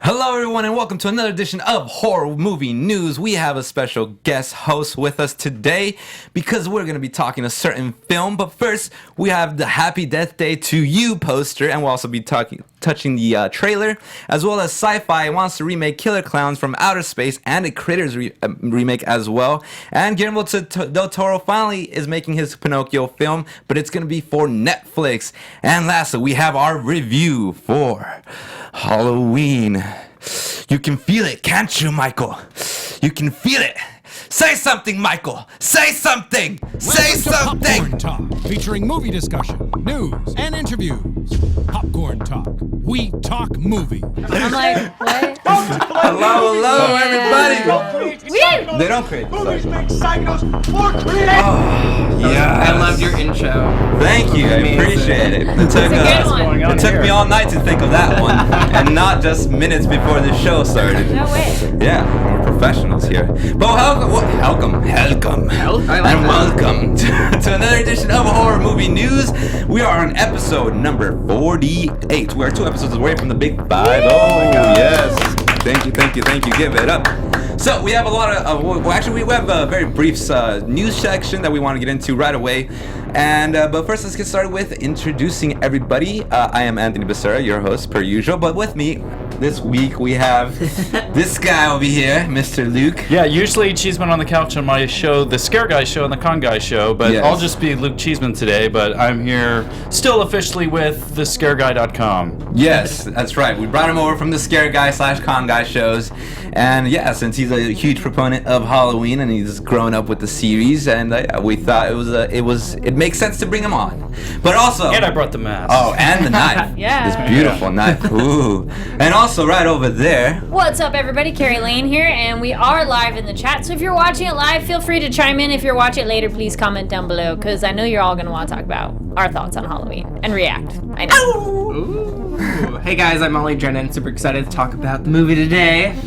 Hello everyone and welcome to another edition of Horror Movie News. We have a special guest host with us today because we're going to be talking a certain film. But first, we have the Happy Death Day to You poster, and we'll also be touching the trailer, as well as SyFY wants to remake Killer Clowns from Outer Space and a Critters remake as well. And Guillermo Del Toro finally is making his Pinocchio film, but it's going to be for Netflix. And lastly, we have our review for Halloween. You can feel it, can't you, Michael? You can feel it. Say something, Michael. Say something. Say something. Popcorn Talk, featuring movie discussion, news, and interviews. Popcorn Talk. We talk movie. I'm like, what? Hello, everybody. They don't create Movies make psychos more creative. Yeah. I loved your intro. Thank you. I appreciate it. It took me all night to think of that one, and not just minutes before the show started. No way. Yeah, we're professionals here. But welcome, and welcome to another edition of Horror Movie News. We are on episode number 48. We're 2 episodes away from the big 5. Oh, yes. Thank you. Give it up. So we have a lot of, we have a very brief news section that we want to get into right away. And but first, let's get started with introducing everybody. I am Anthony Becerra, your host per usual. But with me this week we have this guy over here, Mr. Luke. Yeah, usually Cheeseman on the couch on my show, the Scare Guy show and the Con Guy show. But Yes. I'll just be Luke Cheeseman today. But I'm here still officially with thescareguy.com. Yes, that's right. We brought him over from the Scare Guy / Con Guy shows. And yeah, since he's a huge proponent of Halloween and he's grown up with the series, and we thought it makes sense to bring him on. But also, And I brought the mask. oh, and the knife. Yeah. This beautiful knife. Ooh. And also right over there. What's up, everybody? Carrie Lane here, and we are live in the chat. So if you're watching it live, feel free to chime in. If you're watching it later, please comment down below, because I know you're all going to want to talk about our thoughts on Halloween and react. I know. Ooh. Hey guys, I'm Ollie Drennan. Super excited to talk about the movie today.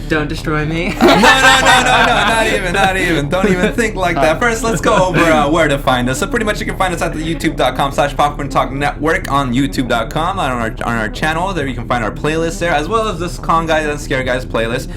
Don't destroy me. No, not even. Don't even think like that. First, let's go over where to find us. So pretty much you can find us at the youtube.com/Popcorn Talk Network on youtube.com on our channel. There you can find our playlist there, as well as this Con Guys and Scare Guys playlist.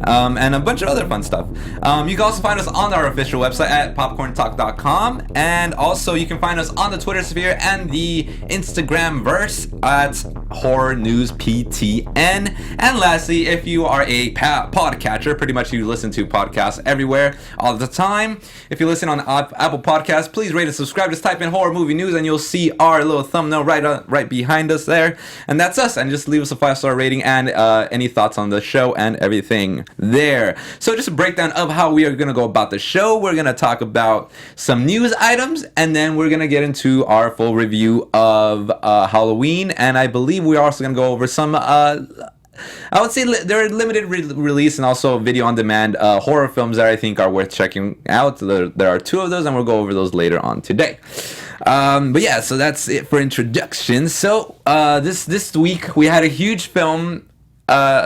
And a bunch of other fun stuff. You can also find us on our official website at popcorntalk.com, and also you can find us on the Twitter sphere and the Instagram verse at Horror News PTN. And lastly, if you are a podcatcher, pretty much you listen to podcasts everywhere all the time. If you listen on Apple Podcasts, please rate and subscribe. Just type in Horror Movie News and you'll see our little thumbnail right behind us there. And that's us. And just leave us a 5-star rating and any thoughts on the show and everything there. So just a breakdown of how we are going to go about the show. We're going to talk about some news items, and then we're going to get into our full review of Halloween. And I believe we're also going to go over some I would say they're limited release and also video on demand horror films that I think are worth checking out. There are 2 of those, and we'll go over those later on today. But yeah, so that's it for introduction. So this week we had a huge film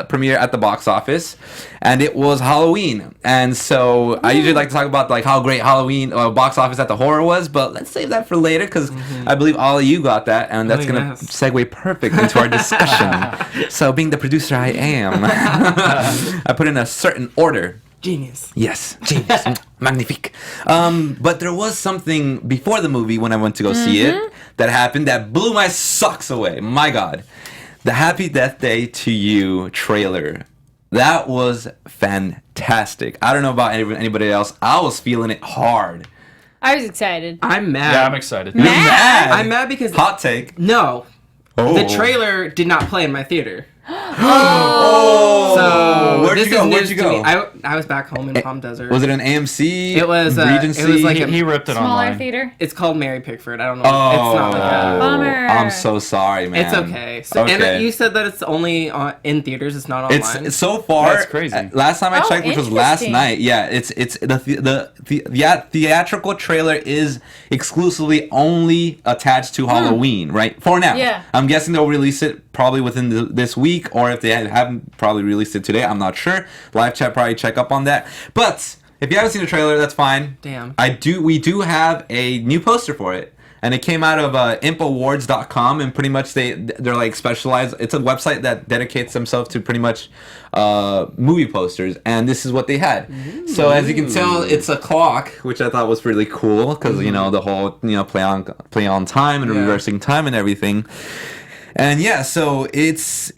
premiere at the box office, and it was Halloween. And so I usually like to talk about like how great Halloween box office at the horror was, but let's save that for later, because I believe all of you got that, and that's gonna segue perfect into our discussion. So being the producer I am, I put in a certain order. Genius. Yes, genius. Magnifique. But there was something before the movie when I went to go see it that happened that blew my socks away. My God. The Happy Death Day to You trailer. That was fantastic. I don't know about anybody else. I was feeling it hard. I was excited. I'm mad. Yeah, I'm excited. You're mad? I'm mad because Hot take. no, Oh. the trailer did not play in my theater. Oh. So Where'd this you go? is Where'd news you to go? me. I was back home in Palm Desert. Was it an AMC? It was, Regency? it was like He ripped it Smaller online. theater. It's called Mary Pickford. I don't know. Oh, It's not like that. Bummer. I'm so sorry, man. It's okay. So, And you said that it's only in theaters. It's not online. It's so far. That's crazy. Last time I Oh, checked, which was last interesting. night. Yeah, it's the theatrical trailer is exclusively only attached to Halloween, right? For now. Yeah. I'm guessing they'll release it probably within this week, or if they haven't probably released it today, I'm not sure. Live chat probably check up on that. But if you haven't seen the trailer, that's fine. Damn. We do have a new poster for it. and it came out of impawards.com, and pretty much they're like specialized. It's a website that dedicates themselves to pretty much movie posters, and this is what they had. Ooh. So as you can tell, it's a clock, which I thought was really cool because you know the whole play on time and reversing time and everything. And yeah, so it's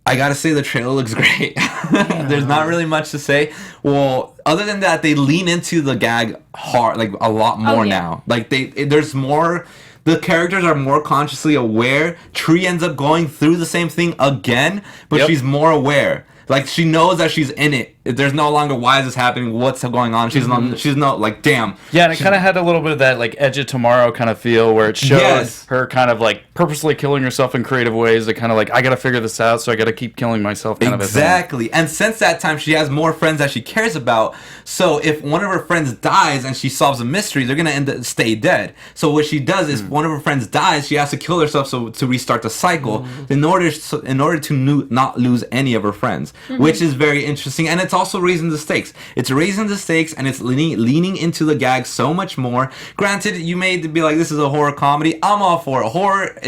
I gotta say the trailer looks great. There's not really much to say. Well, other than that, they lean into the gag hard, like a lot more now. Like there's more. The characters are more consciously aware. Tree ends up going through the same thing again, but she's more aware. Like she knows that she's in it. There's no longer why is this happening? What's going on? She's not like damn. Yeah, and it kind of had a little bit of that like Edge of Tomorrow kind of feel where it showed her kind of like purposely killing herself in creative ways. To kind of like I gotta figure this out, so I gotta keep killing myself. Kind exactly. And since that time, she has more friends that she cares about. So if one of her friends dies and she solves a mystery, they're gonna stay dead. So what she does is, one of her friends dies, she has to kill herself to restart the cycle in order to not lose any of her friends, which is very interesting. And it's also raising the stakes. It's raising the stakes, and it's leaning into the gag so much more. Granted, you may be like, this is a horror comedy. I'm all for it. Horror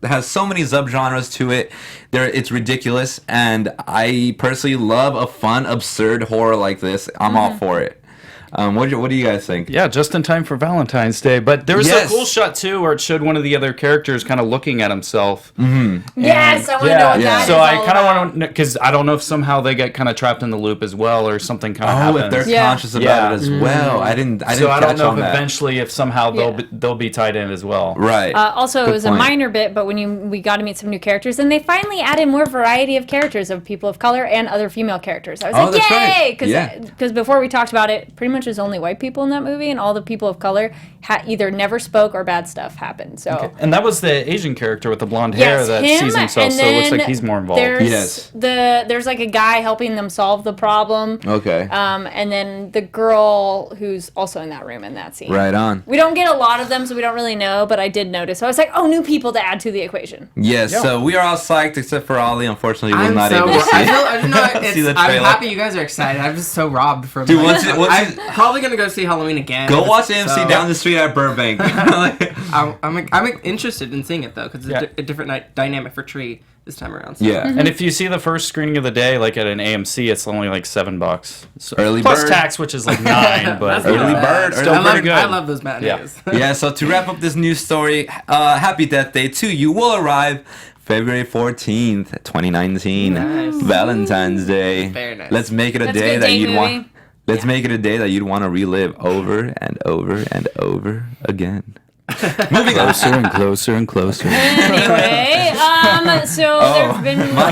has so many subgenres to it. It's ridiculous, and I personally love a fun, absurd horror like this. I'm all for it. What do you guys think? Yeah, just in time for Valentine's Day. But there was a cool shot too where it showed one of the other characters kind of looking at himself. Yes, I want to know what that is. So I kind of want to, because I don't know if somehow they get kind of trapped in the loop as well, or something kind of happens. If they're conscious about it as well. I didn't. So I don't know if eventually, if somehow they'll be tied in as well. Right. Also, it was a minor bit, but when we got to meet some new characters, and they finally added more variety of characters of people of color and other female characters. I was like, yay! Because before we talked about it, pretty much there's only white people in that movie, and all the people of color either never spoke or bad stuff happened. So, and that was the Asian character with the blonde hair that sees himself, so it looks like he's more involved. There's like a guy helping them solve the problem. Okay. And then the girl who's also in that room in that scene. Right on. We don't get a lot of them, so we don't really know, but I did notice. So I was like, new people to add to the equation. Yes, so we are all psyched except for Ollie. Unfortunately, we're not able to see the trailer. I'm happy you guys are excited. I'm just so robbed from I'm probably going to go see Halloween again. Go watch AMC down the street at Burbank. I'm interested in seeing it, though, because it's a different dynamic for Tree this time around. So. Yeah. And if you see the first screening of the day, like at an AMC, it's only like $7. So, early plus bird. tax, which is like $9. But early bird. Still pretty good. I love those matinees. Yeah, so to wrap up this news story, Happy Death Day 2, you will arrive February 14th, 2019. Nice. Valentine's Day. Very nice. Let's make it a day that you'd want. Let's make it a day that you'd want to relive over and over and over again. Moving closer and closer and closer. Anyway, there's been my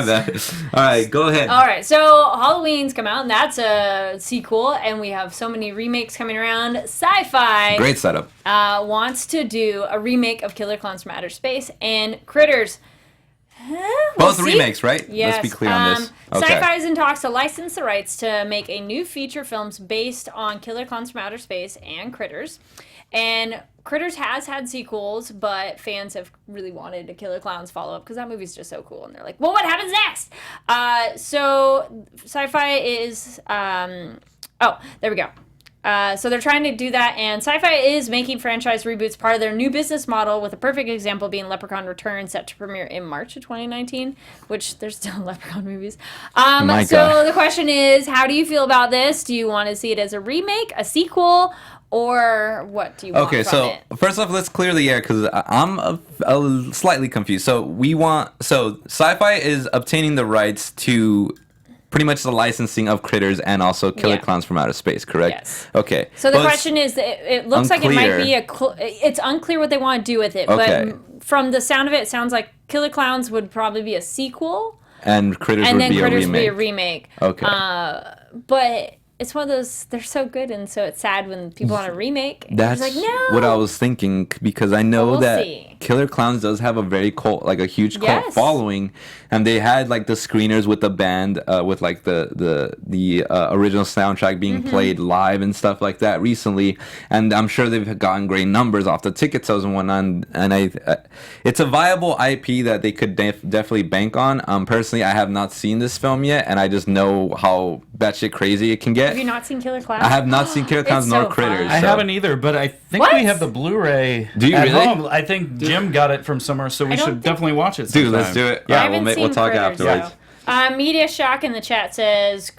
bad. All right, go ahead. All right, so Halloween's come out, and that's a sequel, and we have so many remakes coming around. SyFY Great setup. Wants to do a remake of Killer Clowns from Outer Space and Critters. Both remakes, right? Yes. Let's be clear on this. Okay. SyFY is in talks to license the rights to make a new feature films based on Killer Clowns from Outer Space and Critters. And Critters has had sequels, but fans have really wanted a Killer Clowns follow-up because that movie's just so cool. And they're like, well, what happens next? So SyFY is... there we go. So they're trying to do that, and SyFY is making franchise reboots part of their new business model, with a perfect example being Leprechaun Returns, set to premiere in March of 2019, which there's still Leprechaun movies. So the question is, how do you feel about this? Do you want to see it as a remake, a sequel, or what do you want from it? First off, let's clear the air because I'm a slightly confused. So SyFY is obtaining the rights to pretty much the licensing of Critters and also Killer Clowns from Outer Space, correct? Yes. Okay. So the question is, it looks like it might be it's unclear what they want to do with it, but from the sound of it, it sounds like Killer Clowns would probably be a sequel. And Critters would be a remake. Okay. But it's one of those, they're so good, and so it's sad when people want a remake. That's like, no. what I was thinking, because I know that Killer Clowns does have a very a huge cult following, and they had like the screeners with the band, with like the original soundtrack being played live and stuff like that recently, and I'm sure they've gotten great numbers off the ticket sales and whatnot, and it's a viable IP that they could definitely bank on. Personally, I have not seen this film yet, and I just know how batshit crazy it can get. Have you not seen Killer Clowns? I have not seen Killer Clowns It's nor so Critters. fun. I so- haven't either, but I think What? we have the Blu-ray Do you at really? home. I think Jim got it from somewhere, so we don't should think- definitely watch it Dude, sometime. let's do it. I Yeah, haven't we'll seen talk Critters, afterwards. though. Media Shock in the chat says,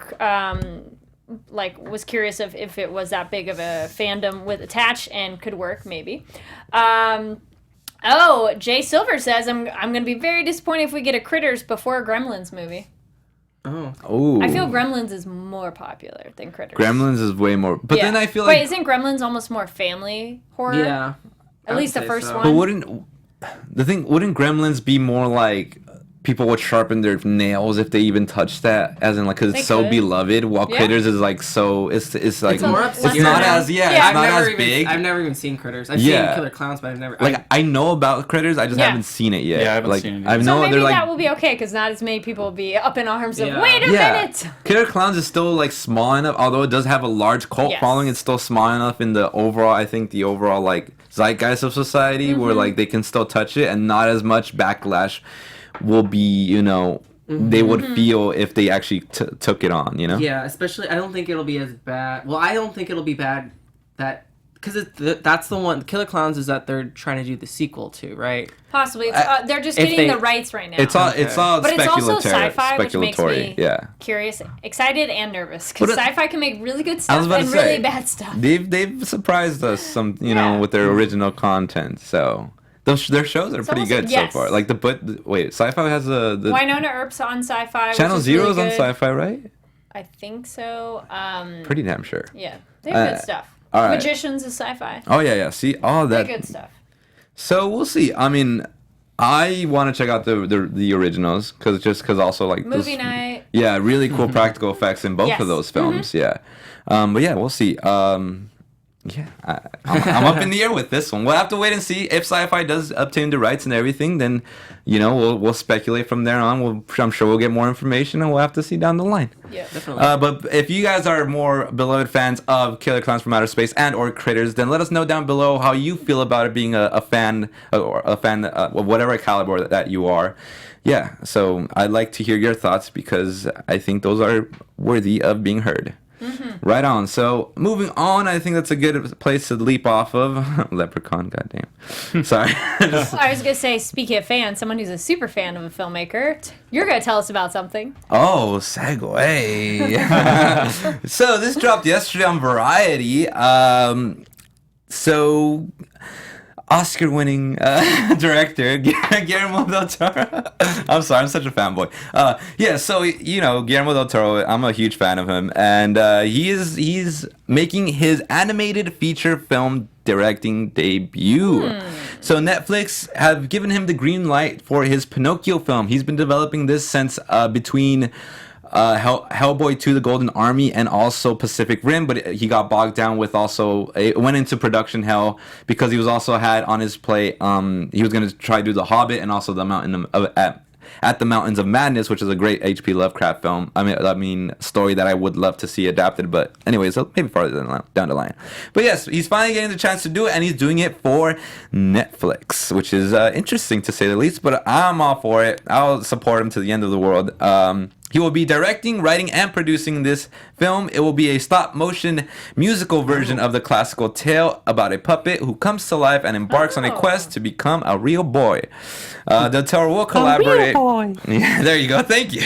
was curious if it was that big of a fandom with attached and could work, maybe. Jay Silver says, I'm going to be very disappointed if we get a Critters before a Gremlins movie. Oh. Ooh. I feel Gremlins is more popular than Critters. Gremlins is way more. But then I feel like. Wait, isn't Gremlins almost more family horror? Yeah. At least the first one. But wouldn't Gremlins be more like people would sharpen their nails if they even touched that, as in like because it's They so could. beloved, while Yeah. Critters is like so it's like It's more it's obscure not now. as Yeah. it's not as even, big. I've never even seen Critters. I've Yeah. seen Killer Clowns, but I've never. Like I know about Critters, I just Yeah. haven't seen it yet. Yeah, I haven't like seen it I either. So know maybe they're like that will be okay because not as many people will be up in arms of, Yeah. wait a minute! Killer Clowns is still like small enough, although it does have a large cult Yes. following. It's still small enough in the overall. I think the overall like zeitgeist of society where like they can still touch it, and not as much backlash will be they would feel if they actually took it on. Yeah, especially I don't think it'll be as bad. Well, I don't think it'll be bad that because that's the one. Killer Clowns is that they're trying to do the sequel to, right? Possibly. They're just if getting they- the rights right now. It's all But it's also speculatory. sci-fi, which makes me yeah. curious, excited, and nervous. Because But sci-fi can make really good I stuff was about and to say, really bad stuff. They've surprised us some Yeah. with their original content. So their shows are pretty almost- good yes. so far. Like wait, Sci-Fi has the Winona Earp's on sci-fi. Channel which is Zero's really on good. Sci-Fi, right? I think so. Pretty damn sure. Yeah, they have good stuff. all right. Magicians is sci-fi. Oh yeah. See all They're that. good stuff. So we'll see. I mean, I want to check out the originals because also like Movie night. Yeah, really cool practical effects in both Yes. of those films. Yeah, but yeah, we'll see. Yeah, I'm up in the air with this one. We'll have to wait and see if Sci-Fi does obtain the rights and everything. Then, we'll speculate from there on. I'm sure we'll get more information, and we'll have to see down the line. Yeah, Definitely. But if you guys are more beloved fans of Killer Clowns from Outer Space and or Critters, then let us know down below how you feel about it being a fan or a fan of whatever caliber that you are. Yeah, so I'd like to hear your thoughts because I think those are worthy of being heard. Right on. So moving on, I think that's a good place to leap off of. Leprechaun, goddamn. Sorry. I was gonna say, speaking of fans, someone who's a super fan of a filmmaker, you're gonna tell us about something. Oh, segue. So this dropped yesterday on Variety. So Oscar-winning director Guillermo Del Toro. I'm sorry, I'm such a fanboy. So Guillermo Del Toro. I'm a huge fan of him, and he's making his animated feature film directing debut. So Netflix have given him the green light for his Pinocchio film. He's been developing this since between Hellboy 2: The Golden Army and also Pacific Rim, but he got bogged down with it went into production hell because he was also had on his plate he was going to try to do The Hobbit and also the Mountain at the Mountains of Madness, which is a great H.P. Lovecraft film. I mean story that I would love to see adapted, but anyways, so maybe farther down the line. But yes, he's finally getting the chance to do it, and he's doing it for Netflix, which is interesting to say the least, but I'm all for it. I'll support him to the end of the world. He will be directing, writing, and producing this film. It will be a stop-motion musical version of the classical tale about a puppet who comes to life and embarks on a quest to become a real boy. Del Toro will collaborate. Yeah, there you go. Thank you.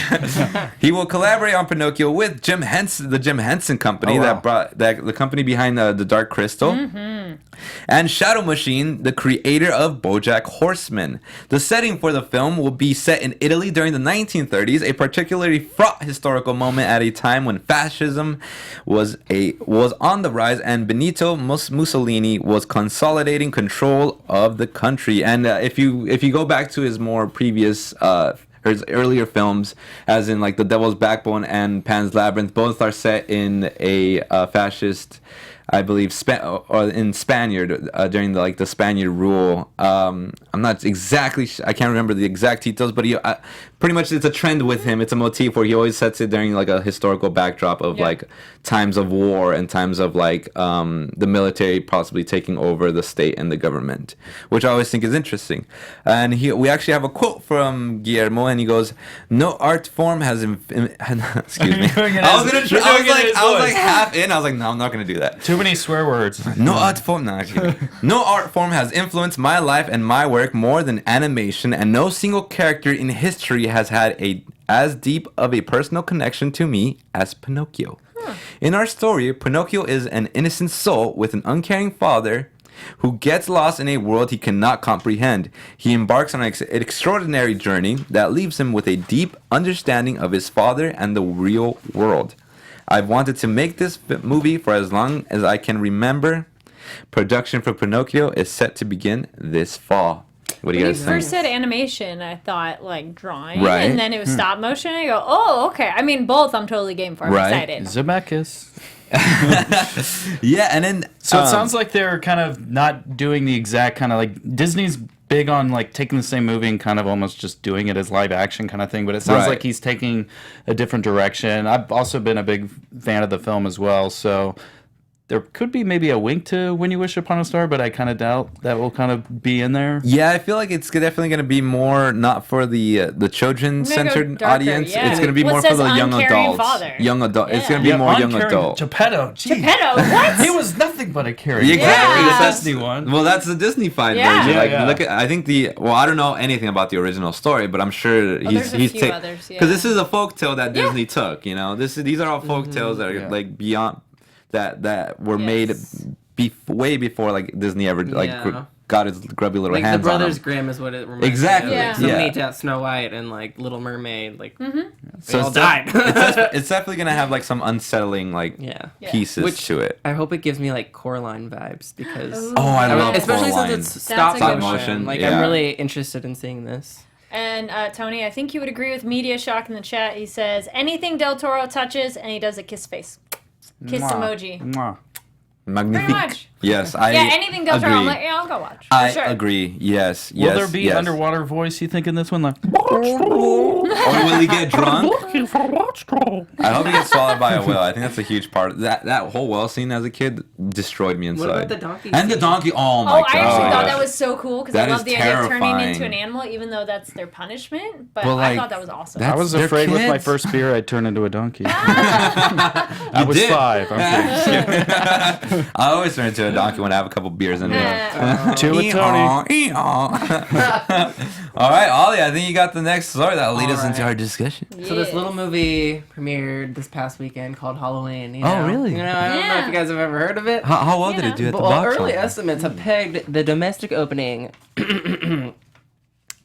He will collaborate on Pinocchio with Jim Henson, the Jim Henson Company the company behind the Dark Crystal, and Shadow Machine, the creator of BoJack Horseman. The setting for the film will be set in Italy during the 1930s, a particularly fraught historical moment at a time when fascism was on the rise and Benito Mussolini was consolidating control of the country. And if you go back to his more previous his earlier films, as in like The Devil's Backbone and Pan's Labyrinth, both are set in a fascist I believe, or in Spaniard during the Spaniard rule. I'm not exactly, I can't remember the exact details, but he pretty much it's a trend with him. It's a motif where he always sets it during like a historical backdrop of like times of war and times of like the military possibly taking over the state and the government, which I always think is interesting. And we actually have a quote from Guillermo, and he goes, "No art form has excuse me. I was like half in. I was like, no, I'm not gonna do that. Too many swear words. No art form. No, no art form has influenced my life and my work more than animation, and no single character in history has had as deep of a personal connection to me as Pinocchio. In our story, Pinocchio is an innocent soul with an uncaring father who gets lost in a world he cannot comprehend. He embarks on an extraordinary journey that leaves him with a deep understanding of his father and the real world. I've wanted to make this movie for as long as I can remember. Production for Pinocchio is set to begin this fall." What do you guys think? When you first said animation, I thought like drawing, Right. and then it was stop motion. I go, oh, okay. I mean, both I'm totally game for. I'm Right. excited. Zemeckis. Yeah, and then So it sounds like they're kind of not doing the exact kind of like Disney's big on like taking the same movie and kind of almost just doing it as live action kind of thing, but it sounds Right. like he's taking a different direction. I've also been a big fan of the film as well, so there could be maybe a wink to When You Wish Upon a Star, but I kind of doubt that will kind of be in there. Yeah, I feel like it's definitely going to be more not for the children-centered darker, audience. yeah. It's going to be What more for says the young uncaring adults. father? Young adult. It's Yeah. going to be more young adult. Geppetto. Gee. Geppetto, what? He was nothing but a caring. Yeah, exactly. Yeah. That's Disney one. Well, that's the Disney-fied Yeah. version. Yeah, Like, yeah. look at. I think I don't know anything about the original story, but I'm sure there's a he's few others, yeah. because this is a folktale that Yeah. Disney took. You know, these are all folktales that are Yeah. like beyond that were Yes. made way before like Disney ever like Yeah. got his grubby little Like the hands on Brothers them. Grimm is what it reminds Exactly. me of. Yeah. Like, somebody Yeah. got Snow White and like Little Mermaid. Like So all it's died. it's definitely gonna have like some unsettling like yeah. pieces Which to it. I hope it gives me like Coraline vibes because Ooh. Oh, I love especially Coraline. since it's stop That's a good motion. one. Like Yeah. I'm really interested in seeing this. And Tony, I think you would agree with Media Shock in the chat. He says anything Del Toro touches, and he does a kiss face, kiss emoji. Mwah. Magnifique. Pretty much. Yes, I Yeah, anything Del Toro, I'm agree. like, yeah, I'll go watch. For I sure. agree. Yes. Will yes, there be yes. underwater voice, you think, in this one? Like, Or will he get drunk? I hope he gets swallowed by a whale. I think that's a huge part. That whole whale scene as a kid destroyed me inside. What about the donkey And the scene? donkey. Oh my Oh, god. I actually thought that was so cool because I That love is the idea of turning into terrifying. an animal, even though that's their punishment. But Well, I like, thought that was awesome. that- I was They're afraid with my kids. first beer I'd turn into a donkey. I was did. 5. I'm kidding. I always turn into a donkey when I have a couple beers in me. Two with Tony. All right, Ollie, I think you got the next story that'll lead All us into right. our discussion. So this little movie premiered this past weekend called Halloween. You Oh, know? really? You know, I don't know if you guys have ever heard of it. How well did Yeah. it do at the Well, box early office? estimates have pegged the domestic opening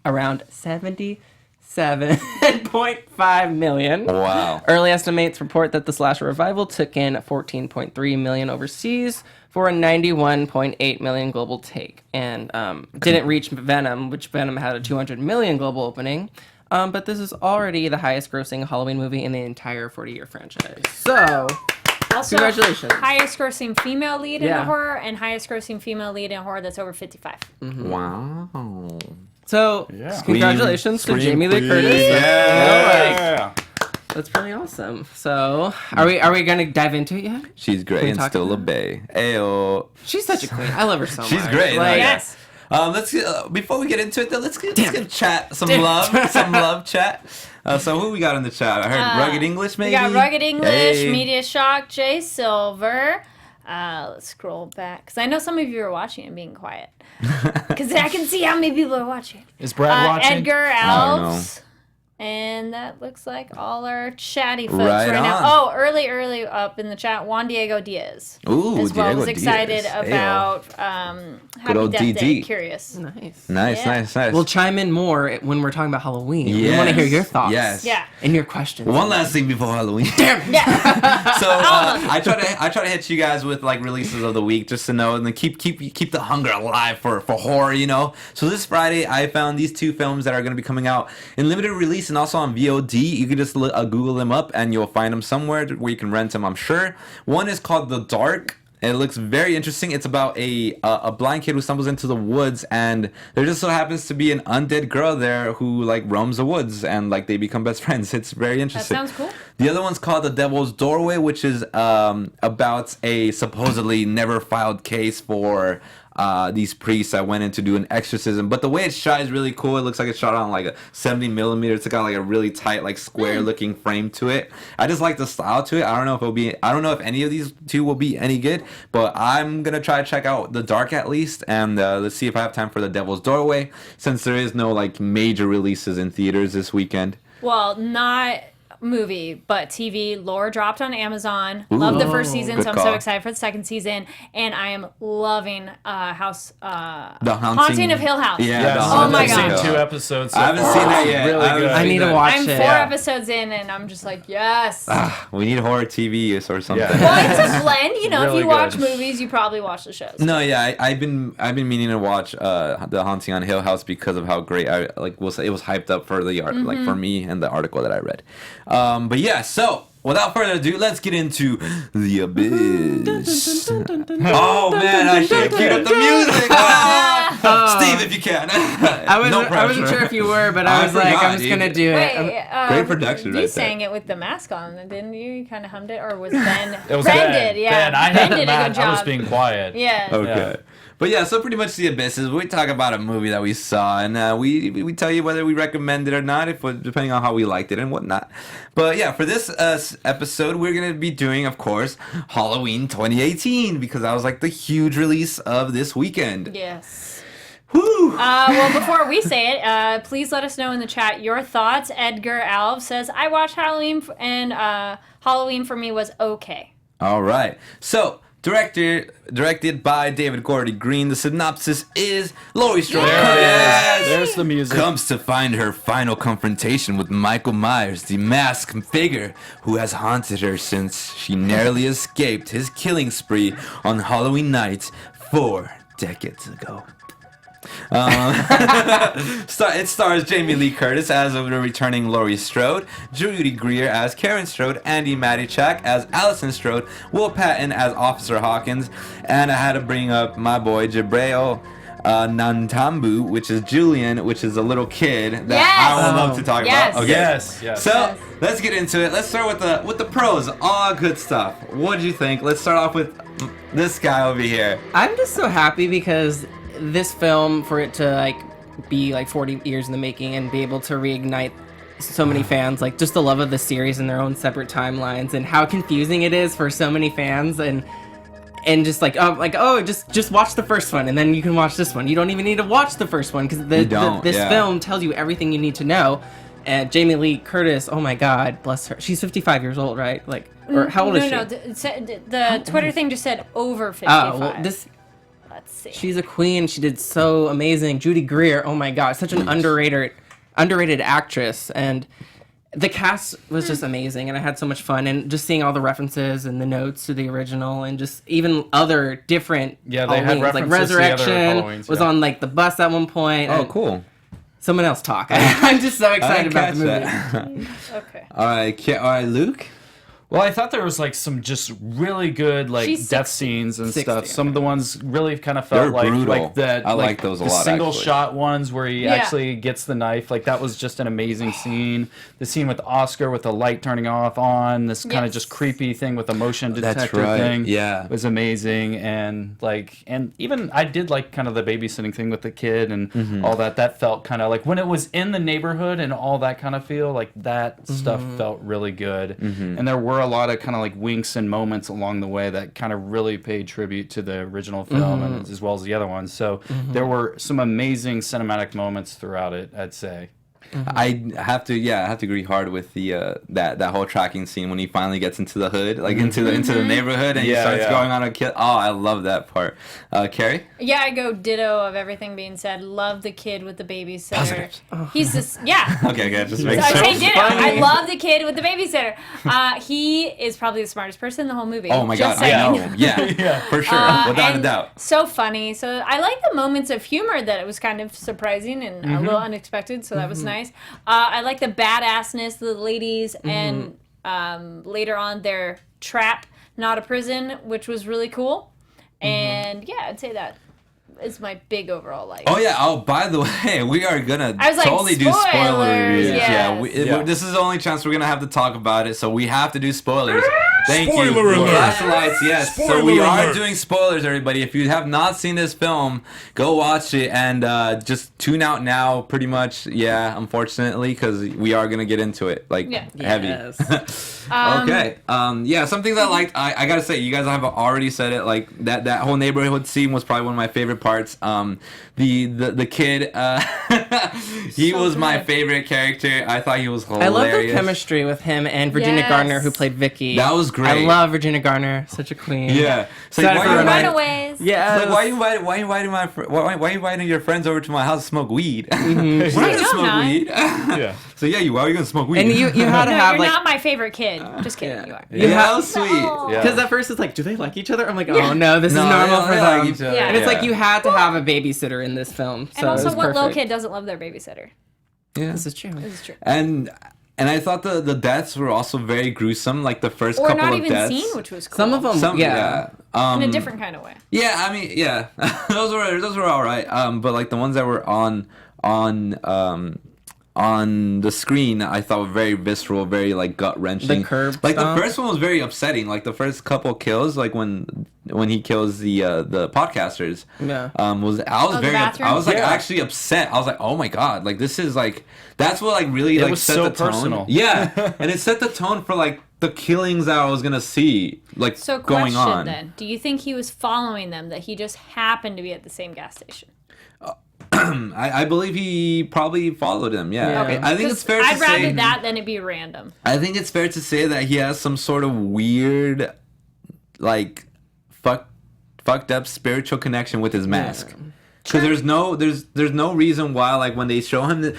around 77.5 million. Wow. Early estimates report that the slasher revival took in 14.3 million overseas for a 91.8 million global take, and didn't reach Venom, which Venom had a 200 million global opening. But this is already the highest grossing Halloween movie in the entire 40-year franchise. So, Also, congratulations. highest grossing female lead in Yeah. a horror and highest grossing female lead in a horror that's over 55. Wow. so Yeah. congratulations to Scream Jamie Lee queen. Curtis. Yeah. That's pretty awesome. So, are we gonna dive into it yet? She's great we and talk still a about bae. Ayo. She's such a queen. I love her so much. She's great. Like, Yes. Let's before we get into it though, let's give chat some love, chat. So who we got in the chat? I heard Rugged English maybe. We got Rugged English, Hey. Media Shock, Jay Silver. Let's scroll back because I know some of you are watching and being quiet because I can see how many people are watching. Is Brad watching? Edgar don't Alves. And that looks like all our chatty folks Right right, now. on. Oh, early up in the chat, Juan Diego Diaz. Ooh, as well. Diego Was excited Diaz. about Happy old Death Day. DD. Curious. Nice. Nice, Yeah. nice. We'll chime in more when we're talking about Halloween. We Yes. want to hear your thoughts. Yes. Yeah. And your questions. One last thing before Halloween. Yeah. So I try to hit you guys with like releases of the week just to know and then keep the hunger alive for horror, you know. So this Friday I found these two films that are going to be coming out in limited release and also on VOD. You can just Google them up and you'll find them somewhere where you can rent them, I'm sure. One is called The Dark. It looks very interesting. It's about a blind kid who stumbles into the woods, and there just so happens to be an undead girl there who like roams the woods, and like they become best friends. It's very interesting. That sounds cool. The other one's called The Devil's Doorway, which is about a supposedly never filed case for these priests that went in to do an exorcism. But the way it's shot is really cool. It looks like it's shot on like a 70 millimeter. It's got like a really tight, like square looking frame to it. I just like the style to it. I don't know if any of these two will be any good, but I'm gonna try to check out The Dark at least, and let's see if I have time for The Devil's Doorway, since there is no like major releases in theaters this weekend. Well, not movie, but TV. Lore dropped on Amazon. Love the first season, Good so I'm call. so excited for the second season. And I am loving The Haunting of Hill House. Yeah. The Oh Haunting my of Hill God. House. I've seen 2 episodes. So I haven't far. seen that yet. Really good. I need to watch I'm it. 4 Yeah. episodes in, and I'm just like, yes. We need horror TV or something. Yeah. Well, it's a blend. You know, if Really you watch good. movies, you probably watch the shows. No, yeah, I've been meaning to watch The Haunting on Hill House because of how great it was hyped up for the art, like for me and the article that I read. But yeah, so without further ado, let's get into The Abyss. Oh man, I should have queued up the music. Steve, if you can. I wasn't sure if you were, but I was like, I'm just gonna do it. Wait, Great production you right there. sang it with the mask on, didn't you? You kind of hummed it, or was Ben? It was Ben Ben. did, yeah. Ben, I Ben had did a Matt. good job. I was being quiet. Yeah. Okay. But yeah, so pretty much The Abyss is we talk about a movie that we saw, and we tell you whether we recommend it or not, depending on how we liked it and whatnot. But yeah, for this episode, we're gonna be doing, of course, Halloween 2018, because that was like the huge release of this weekend. Yes. Woo! Well, before we say it, please let us know in the chat your thoughts. Edgar Alves says, I watched Halloween, and Halloween for me was okay. All right, so. Directed by David Gordy Green. The synopsis is Laurie Strode There's the music. comes to find her final confrontation with Michael Myers, the masked figure who has haunted her since she narrowly escaped his killing spree on Halloween night 4 decades ago. It stars Jamie Lee Curtis as the returning Laurie Strode, Judy Greer as Karen Strode, Andy Matichak as Allison Strode, Will Patton as Officer Hawkins, and I had to bring up my boy Jabril Nantambu, which is Julian, which is a little kid that I would love to talk Yes. about. Okay. Yes. So let's get into it. Let's start with the pros. All good stuff. What did you think? Let's start off with this guy over here. I'm just so happy because this film, for it to like be like 40 years in the making and be able to reignite so many fans, like just the love of the series in their own separate timelines, and how confusing it is for so many fans, and just just watch the first one and then you can watch this one. You don't even need to watch the first one because this film tells you everything you need to know. And Jamie Lee Curtis, oh my God, bless her. She's 55 years old, right? Like, or how old is she? No, the Twitter thing just said over 55. Oh, well, Let's see. she's a queen. She did so amazing. Judy Greer, oh my God, such an underrated actress. And the cast was just amazing, and I had so much fun. And just seeing all the references and the notes to the original, and just even other different Yeah, they had Halloweens, like references to the other Resurrection Halloweens, was yeah. on like the bus at one point. Oh, and cool. Someone else talk. I'm just so I excited didn't about the catch movie. that. Okay. All right, Luke. Well, I thought there was like some just really good like She's death 60. scenes and 60, stuff. okay. Some of the ones really kind of felt They're like brutal. that. I like those a the lot, single actually. shot ones where he Yeah. actually gets the knife. Like that was just an amazing scene. The scene with Oscar with the light turning off on, this kind of Yes. just creepy thing with the motion That's detector right, thing. yeah. was amazing. And even I did like kind of the babysitting thing with the kid and all that. That felt kind of like when it was in the neighborhood and all that kind of feel, like that stuff felt really good. And there were a lot of kind of like winks and moments along the way that kind of really paid tribute to the original film and as well as the other ones. So there were some amazing cinematic moments throughout it, I'd say. I have to agree hard with the that whole tracking scene when he finally gets into the hood, like into the neighborhood, and he Yeah, starts yeah. going on a kill. Oh, I love that part. Carrie? Yeah, I go ditto of everything being said. Love the kid with the babysitter. Positives. He's just, yeah. Okay, just make So I sure. say ditto. I love the kid with the babysitter. He is probably the smartest person in the whole movie. Oh my Just god, I saying. know. Yeah, for sure, without a and doubt. So funny. So I like the moments of humor that it was kind of surprising and a little unexpected. So that was nice. I like the badassness of the ladies and later on their trap. not a prison, which was really cool. And yeah, I'd say that is my big overall like. Oh yeah. Oh, by the way, we are gonna I was like, totally do spoiler spoilers, reviews. yes. Yeah, this is the only chance we're gonna have to talk about it, so we have to do spoilers. Thank you. Spoiler alert. Flash the lights. Yes. So Spoiler we are alert. doing spoilers, everybody. If you have not seen this film, go watch it and just tune out now. Pretty much. Yeah. Unfortunately, because we are gonna get into it like heavy. Yes. Okay. Yeah. Some things I liked. I gotta say, you guys have already said it. Like that whole neighborhood scene was probably one of my favorite parts. The kid. He was my good. favorite character. I thought he was hilarious. I love the chemistry with him and Virginia Yes. Gardner, who played Vicky. That was great. I love Virginia Gardner, such a queen. Yeah. So Excited why for you her invite- Runaways. Yeah. Like, why you inviting why you inviting your friends over to my house to smoke weed? We're not gonna No, smoke not. weed. Yeah. So yeah, why are you gonna smoke weed? And you had to No, have you're like. not my favorite kid. Just kidding, yeah. you are. yeah, that was sweet. No. Yeah. Because at first it's like, do they like each other? I'm like, oh no, this No, is normal they for like them. each other. Yeah. And it's like you had to have a babysitter in this film. So And also, it was what little perfect. kid doesn't love their babysitter? Yeah. This is true. This is true. And I thought the deaths were also very gruesome. Like the first Or couple not of even deaths. seen, which was cool. Some of them, yeah. in a different kind of way. Yeah, I mean, yeah, those were all right. But like the ones that were on the screen, I thought were very visceral, very like gut wrenching. The curb like stomp? the first one was very upsetting. Like the first couple kills, like when he kills the podcasters. Yeah. I was the very bathroom? I was like Yeah. actually upset. I was like, oh my god, like this is like that's what like really It like was set so the tone. personal. Yeah, and it set the tone for like the killings that I was gonna see like So, going question on. then: do you think he was following them? That he just happened to be at the same gas station? I believe he probably followed him. Yeah, Yeah. Okay. I think it's fair to I'd rather say that than it be random. I think it's fair to say that he has some sort of weird, like, fucked up spiritual connection with his mask. Because there's no reason why, like, when they show him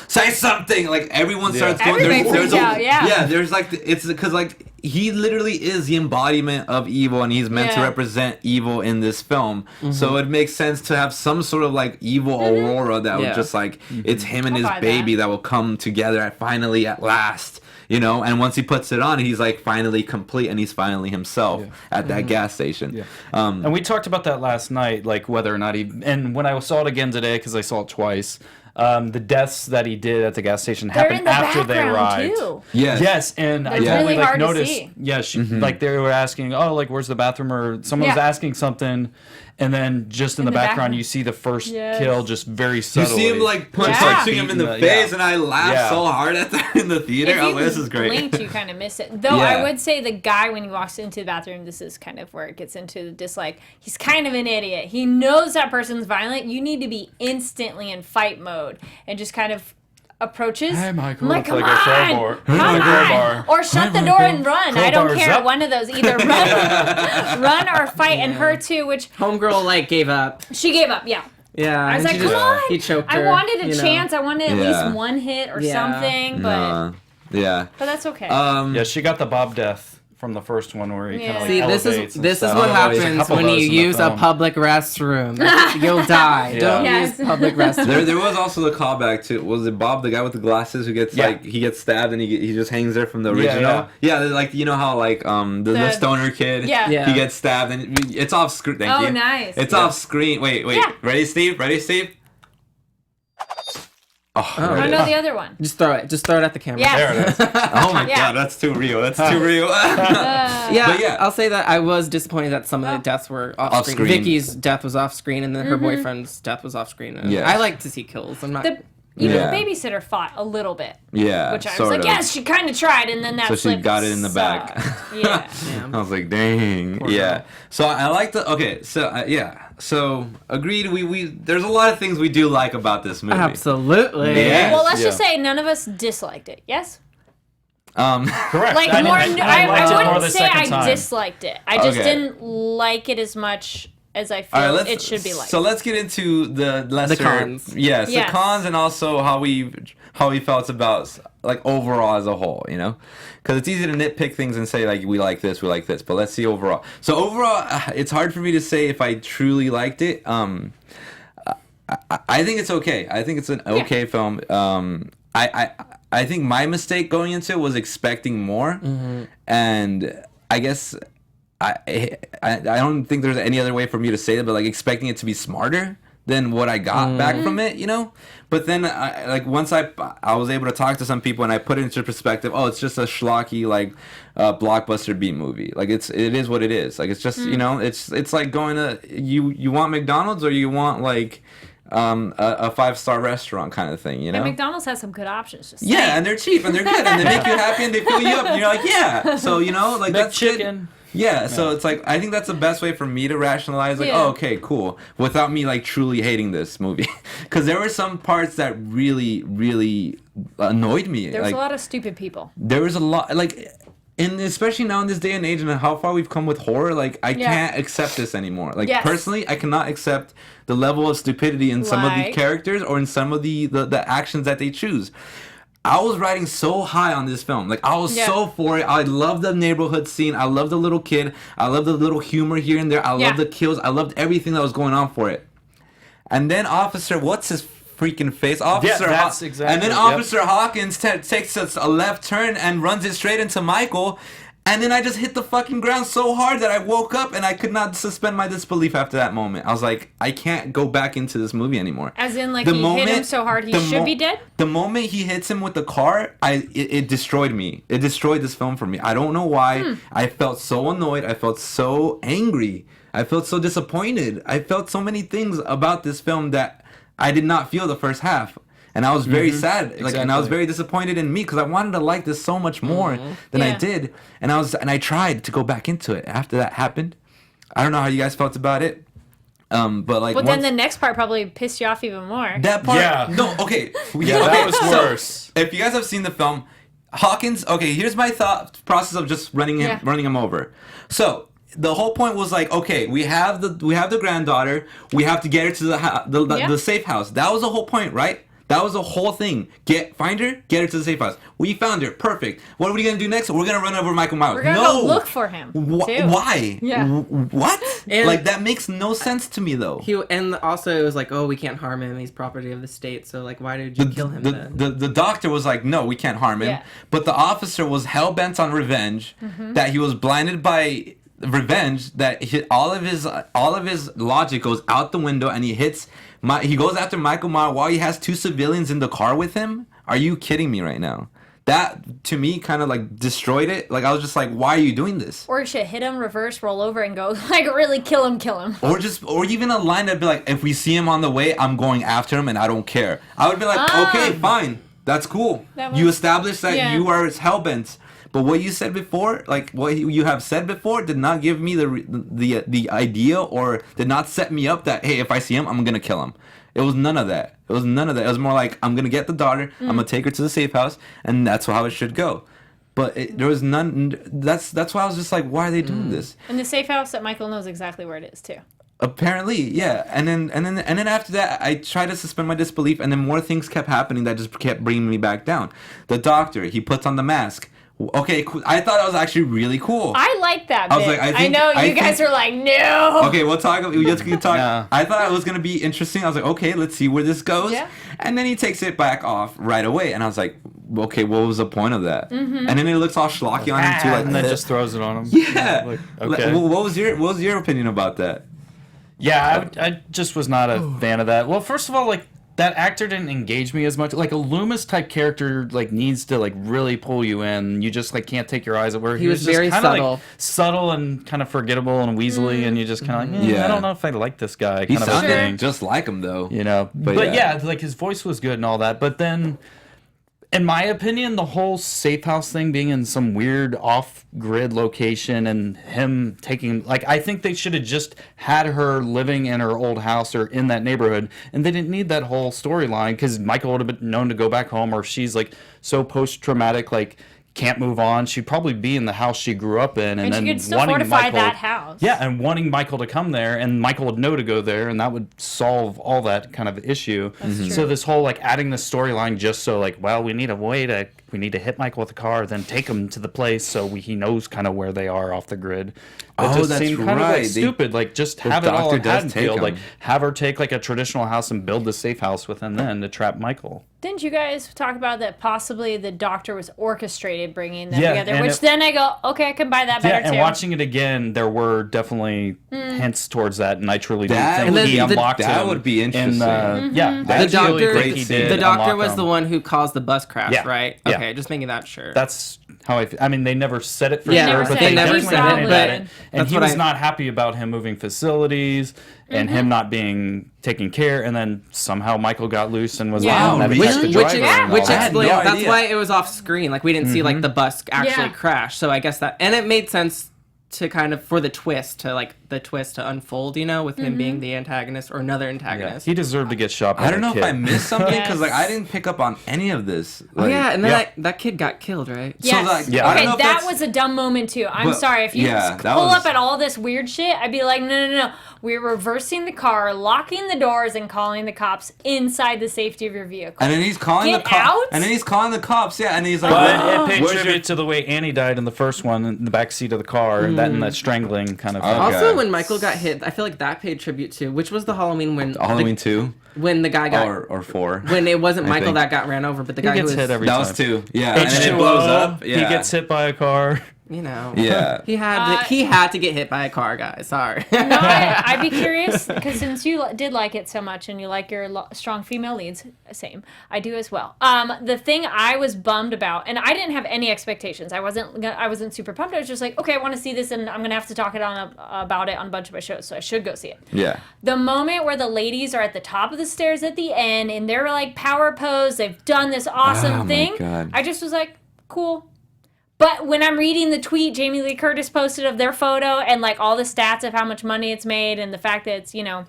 say something, like everyone starts going. Everybody freaks out, yeah. There's like it's because like he literally is the embodiment of evil, and he's meant to Yeah. represent evil in this film. So it makes sense to have some sort of like evil aurora that would Yeah. just like it's him and I'll his buy baby that. that will come together at last. You know, and once he puts it on, he's like finally complete, and he's finally himself at that gas station. And we talked about that last night, like whether or not he. And when I saw it again today, because I saw it twice, the deaths that he did at the gas station They're happened in the after they background arrived. too. Yes. Yes, and I They're totally really like hard to noticed. see. Yeah, like they were asking, "Oh, like where's the bathroom?" Or someone was Yeah. asking something, and then just in the background, background. you see the first Yes. kill just very You subtly. see him like Yeah. punching him in the Beating face, yeah. and I laughed Yeah. so hard at that in the theater. If I was you like, this is great. blinked, you kind of miss it. Though Yeah. I would say the guy when he walks into the bathroom, this is kind of where it gets into the dislike. He's kind of an idiot. He knows that person's violent. You need to be instantly in fight mode and just kind of approaches. Hey, Michael, I'm like, it's come like a crowbar. on, come It's like a on, crowbar. or shut the door and run. I don't Crowbar's care. up. One of those, either run or fight. And her too, which Homegirl like gave up. she gave up. Yeah. Yeah. I was and like, she come just- on. He choked I her. wanted a you know. chance. I wanted at Yeah. least one hit or Yeah. something, but Yeah. that's okay. Yeah, she got the Bob death from the first one where he kind Yeah. of like See, this elevates is and this is stuff. what There's a happens couple when of you those in the use a film. public restroom. You'll die. Yeah. Don't Yes. use public restrooms. There was also the callback to was it Bob, the guy with the glasses who gets Yeah. like he gets stabbed and he just hangs there from the Yeah, original. Yeah, like you know how like the The- stoner kid. Yeah. Yeah. He gets stabbed and it's off screen. Thank Oh, you. nice. It's Yeah. off screen. Wait. Yeah. Ready, Steve? Oh, I there it know is. the other one. Just throw it. Just throw it at the camera. Yeah. There it is. Oh my Yeah. god, that's too real. That's too real. Yeah, But yeah. I'll say that I was disappointed that some of the deaths were off, Off screen. screen. Vicky's death was off screen, and then her boyfriend's death was off screen. And Yes. I like to see kills. I'm not. The even Yeah. the babysitter fought a little bit, Yeah, which I was sort like, of. yes, she kind of tried, and then that So she slip got it in the back. sucked. Yeah. I was like, dang, yeah. So I like the okay. So yeah. So agreed. We there's a lot of things we do like about this movie. Absolutely. Yeah. Well, let's just Yeah. say none of us disliked it. Yes. Correct. Like I mean, more, I I liked it more wouldn't the say second I time. disliked it. I just Okay. didn't like it as much as I feel All right, it should be like. So let's get into the lesser cons. Yes, Yes. the cons and also how we felt about like overall as a whole, you know, because it's easy to nitpick things and say like we like this, but let's see overall. So overall, it's hard for me to say if I truly liked it. I think it's okay. I think it's an okay film. I think my mistake going into it was expecting more, and I guess I don't think there's any other way for me to say it, but like expecting it to be smarter than what I got back from it, you know. But then, once I was able to talk to some people and I put it into perspective. Oh, it's just a schlocky blockbuster B movie. Like it is what it is. Like it's just you know, it's like going to you want McDonald's or you want like a 5-star restaurant kind of thing, you know. And McDonald's has some good options. Just yeah, saying. and they're cheap and they're good and they make you happy and they fill you up. And you're like, yeah. So you know, like that's chicken. Good. Yeah, so it's like I think that's the best way for me to rationalize like, oh, okay, cool, without me like truly hating this movie, because there were some parts that really, really annoyed me. There was like, a lot of stupid people. There was a lot and especially now in this day and age and how far we've come with horror, like I can't accept this anymore. Like personally, I cannot accept the level of stupidity in some of the characters or in some of the actions that they choose. I was riding so high on this film. Like, I was so for it. I love the neighborhood scene. I love the little kid. I love the little humor here and there. I love the kills. I loved everything that was going on for it. And then Officer, what's his freaking face? Officer that's exactly. And then Officer Hawkins takes a left turn and runs it straight into Michael. And then I just hit the fucking ground so hard that I woke up and I could not suspend my disbelief after that moment. I was like, I can't go back into this movie anymore. As in, like, hit him so hard he should be dead? The moment he hits him with the car, it destroyed me. It destroyed this film for me. I don't know why. I felt so annoyed. I felt so angry. I felt so disappointed. I felt so many things about this film that I did not feel the first half. And I was very sad, and I was very disappointed in me because I wanted to like this so much more than I did. And I tried to go back into it after that happened. I don't know how you guys felt about it, but like. But then the next part probably pissed you off even more. That part, that was worse. So, if you guys have seen the film, Hawkins. Okay, here's my thought process of just running him over. So. The whole point was like, okay, we have the granddaughter. We have to get her to the safe house. That was the whole point, right? That was the whole thing. Find her, get her to the safe house. We found her. Perfect. What are we going to do next? We're going to run over Michael Myers. We're going to go look for him. Why? Yeah. What? And like, that makes no sense to me, though. And also, it was like, oh, we can't harm him. He's property of the state. So, like, why did you kill him then? The doctor was like, no, we can't harm him. Yeah. But the officer was hell-bent on revenge, that he was blinded by revenge, that all of his logic goes out the window, and he goes after Michael Myers while he has 2 civilians in the car with him. Are you kidding me right now? That to me kind of like destroyed it. Like I was just like, why are you doing this? Or you should hit him, reverse, roll over, and go like really kill him. Or even a line that'd be like, if we see him on the way, I'm going after him and I don't care. I would be like, okay, fine, that's cool. You established that you are hellbent. But what you said before, like what you have said before, did not give me the idea or did not set me up that, hey, if I see him, I'm gonna kill him. It was none of that. It was more like, I'm gonna get the daughter, I'm gonna take her to the safe house, and that's how it should go. But there was none. That's why I was just like, why are they doing this? And the safe house that Michael knows exactly where it is too. Apparently, yeah. And then after that, I tried to suspend my disbelief, and then more things kept happening that just kept bringing me back down. The doctor, he puts on the mask. Okay, cool. I thought that was actually really cool. I like that bit. I was like, I know you guys are like, no. Okay, we'll talk. We just can talk. Yeah. I thought it was gonna be interesting. I was like, okay, let's see where this goes. Yeah. And then he takes it back off right away, and I was like, okay, what was the point of that? And then it looks all schlocky on him too, like, and then just throws it on him. Yeah. Like, okay. What was your opinion about that? Yeah, I just was not a fan of that. Well, first of all, like, that actor didn't engage me as much. Like a Loomis type character, like needs to like really pull you in. You just like can't take your eyes away. He was just very subtle, like, subtle and kind of forgettable and weaselly, and you just kind of like, I don't know if I like this guy. He kind sounded of thing. just like him though, you know. But yeah, like his voice was good and all that. But then, in my opinion, the whole safe house thing being in some weird off-grid location and him taking, like, I think they should have just had her living in her old house or in that neighborhood, and they didn't need that whole storyline because Michael would have been known to go back home, or if she's like so post-traumatic, like can't move on, she'd probably be in the house she grew up in, and then she could still wanting fortify Michael, that house. Yeah, and wanting Michael to come there, and Michael would know to go there, and that would solve all that kind of issue. So this whole like adding the storyline just so like, well, we need a way to we need to hit Michael with the car, then take him to the place so he knows kind of where they are off the grid. It just that's seemed kind of right. like stupid. Like just The have it all doctor in does Haddonfield. take Like him. have her take like a traditional house and build a safe house within then to trap Michael. Didn't you guys talk about that possibly the doctor was orchestrated bringing them Yeah, together? and Which then I go, okay, I can buy that better Yeah, and too. watching it again, there were definitely hints towards that, and I truly do That think would he be- unlocked that him would be in, interesting. yeah, The That's doctor, really great he scene. did the doctor unlock was him. the one who caused the bus crash, Yeah, right? yeah. Okay, just making that sure. That's how I feel. I mean, they never said it for Yeah, sure, never but said they it. definitely He hinted probably at did. it. And That's he what was I- not happy about him moving facilities and him not being taken care. And then somehow Michael got loose and was Yeah. like, Wow, that really? affected the which driver is, and all which that. explains no that's idea. why it was off screen. Like we didn't see like the bus actually Yeah. crash. So I guess that, and it made sense to kind of for the twist to unfold, you know, with him being the antagonist or another Yeah, antagonist. he deserved to get shot by I don't a know kid. if I missed something because like I Yes. didn't pick up on any of this. Oh Like, yeah, and then yeah. that kid got killed, right? Yes. like, Yeah. I don't Okay, know if that that's- was a dumb moment too. I'm But- sorry. If you yeah, that pull was- up at all this weird shit, I'd be like, no. We're reversing the car, locking the doors, and calling the cops inside the safety of your vehicle. And then he's calling Get the cops. out? And then he's calling the cops. Yeah, and he's like, But it paid "Where's your-" tribute to the way Annie died in the first one in the back seat of the car, and that strangling kind of thing. Okay. Also, when Michael got hit, I feel like that paid tribute to, which was the Halloween when Halloween 2 when the guy got or 4. when it wasn't I Michael think. that got ran over, but the He guy who gets was hit every That time. was 2. Yeah, and then it H2O, blows up. Yeah. He gets hit by a car. you know. Yeah. He had to get hit by a car, guys. Sorry. No, I'd be curious because since you did like it so much and you like your strong female leads, same. I do as well. The thing I was bummed about, and I didn't have any expectations. I wasn't super pumped. I was just like, okay, I want to see this, and I'm gonna have to talk about it on a bunch of my shows, so I should go see it. Yeah. The moment where the ladies are at the top of the stairs at the end and they're like power pose, they've done this awesome Oh my thing. God. I just was like, cool. But when I'm reading the tweet Jamie Lee Curtis posted of their photo and like all the stats of how much money it's made and the fact that it's, you know,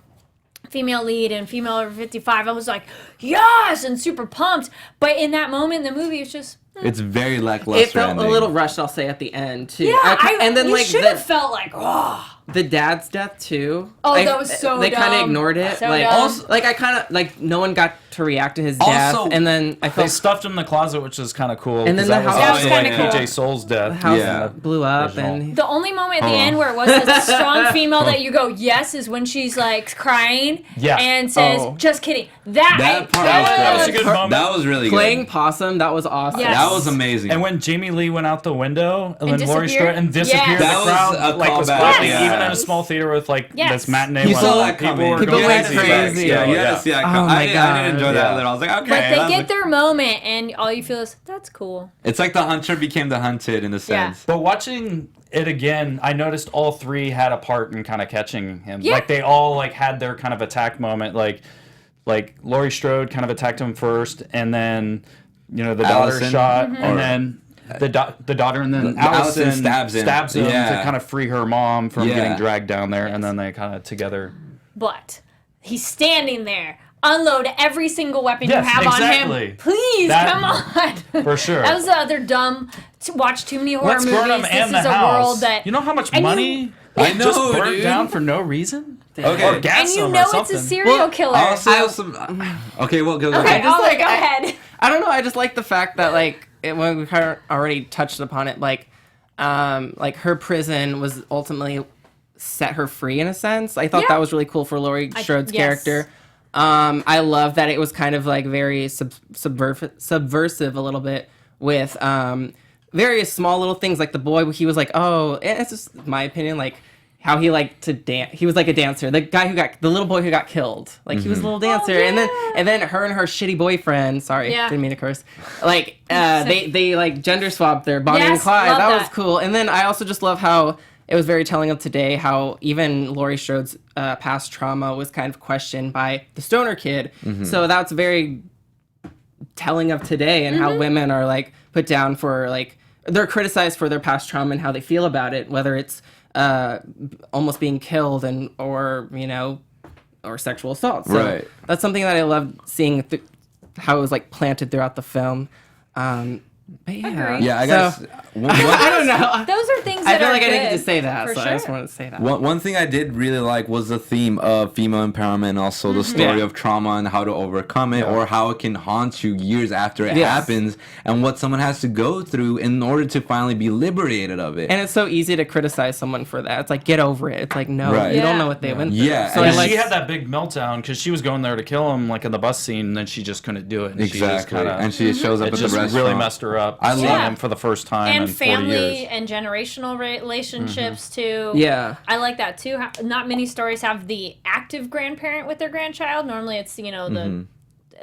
female lead and female over 55, I was like, yes, and super pumped. But in that moment in the movie, it's just, It's very lackluster. It felt ending. a little rushed, I'll say, at the end too. yeah, and then you like should have felt like, oh. the dad's death too. Oh, that was so They kind of dumb. ignored it. So like dumb. also, like I kind of like no one got to react to his death, Also, and then I They felt stuffed him in the closet, which is kind of cool. And then 'cause the that was house- That also was like kinda cool. PJ Soul's death. the house Yeah. blew up, Original. and The only moment at the end where it was the strong female that you go, yes, is when she's like crying Yeah. and says, Oh. just kidding. That That part That was was a great. good moment. That was really playing good. possum, that was awesome. Yes. That was amazing. And when Jamie Lee went out the window and then Laurie disappeared? Strode and disappeared, Yes. That the was crowd a like was callback, clapping, yes. even in a small theater with like Yes. this matinee. You one. saw that People coming. were People going went crazy. crazy. Yeah, Yeah, yes, yeah. Oh my I did God. enjoy that Yeah. a little. I was like, okay. But they that get was- their moment, and all you feel is, that's cool. It's like the hunter became the hunted in a sense. But watching it again, I noticed all three had a part in kind of catching him. Yeah. Like they all like had their kind of attack moment. Like Laurie Strode kind of attacked him first, and then the daughter Allison, shot, Mm-hmm. and then the daughter, and then Allison Allison stabs him. Yeah. to kind of free her mom from Yeah. getting dragged down there, and then they kind of together. But he's standing there. Unload every single weapon Yes, you have on exactly. him. Please, That- come on. For sure. That was the other dumb. To watch too many horror Let's burn movies. them and This the is a world house. that You know how much and money I know, just burnt dude. down for no reason? Okay. Or gas and you them know or it's something. a serial killer. I also have some. Okay, well, go. Okay, just Ollie, like- go ahead. I don't know. I just like the fact that when we kind of already touched upon it, like her prison was ultimately set her free in a sense. I thought Yeah. that was really cool for Laurie Strode's yes. character. I love that it was kind of like very subversive a little bit with various small little things, like the boy. He was like, oh, and it's just my opinion, like how he liked to dance. He was like a dancer. The little boy who got killed, like he was a little dancer. And then her and her shitty boyfriend. Sorry, Yeah. didn't mean to curse. Like they like gender swapped their Bonnie and Yes, Clyde. love That was that. cool. And then I also just love how it was very telling of today how even Laurie Strode's past trauma was kind of questioned by the stoner kid. So that's very telling of today and how women are like put down for like they're criticized for their past trauma and how they feel about it, whether it's almost being killed or sexual assault. So Right. that's something that I love seeing how it was like planted throughout the film. But yeah, Agree. Yeah, I So- guess. I don't know. Those are things that I feel are like I didn't good, get to say that, for so sure. I just wanted to say that. One thing I did really like was the theme of female empowerment, and also the story Yeah. of trauma and how to overcome it, or how it can haunt you years after it Yes. happens, and what someone has to go through in order to finally be liberated of it. And it's so easy to criticize someone for that. It's like, get over it. It's like, no, Right. you don't Yeah. know what they went through. Yeah, So and I like, she had that big meltdown because she was going there to kill him, like in the bus scene, and then she just couldn't do it. And She just Exactly, kinda, and she shows up it at the just restaurant. really messed her up. I seeing love- him for the first time And in 40 family years. and generational relationships too. Yeah. I like that too. Not many stories have the active grandparent with their grandchild. Normally, it's the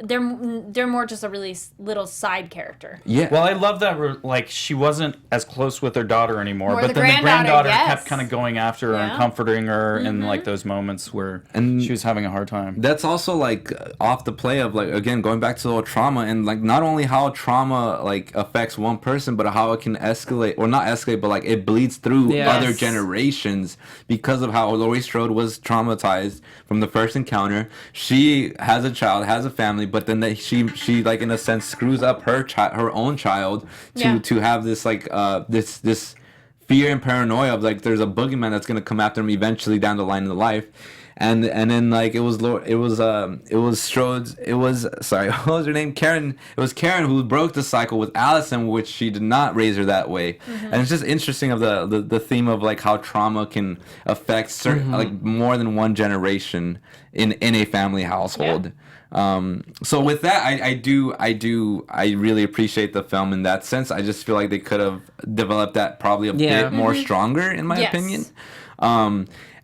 they're more just a really little side character. Yeah. Well, I love that like she wasn't as close with her daughter anymore, More but the then the granddaughter, granddaughter yes. kept kind of going after her and Yeah. comforting her in like those moments where she was having a hard time. That's also like off the play of like, again, going back to the whole trauma, and like not only how trauma like affects one person, but how it can escalate, or not escalate, but like it bleeds through Yes. other generations because of how Laurie Strode was traumatized from the first encounter. She has a child, has a family, but then that she like in a sense screws up her own child to have this like this fear and paranoia of like there's a boogeyman that's gonna come after him eventually down the line in the life. And then like it was Strode's, sorry, what was her name? Karen. It was Karen who broke the cycle with Allison, which she did not raise her that way. And it's just interesting of the theme of like how trauma can affect certain like more than one generation in a family household. So with that, I really appreciate the film in that sense. I just feel like they could have developed that probably a bit more stronger, in my opinion.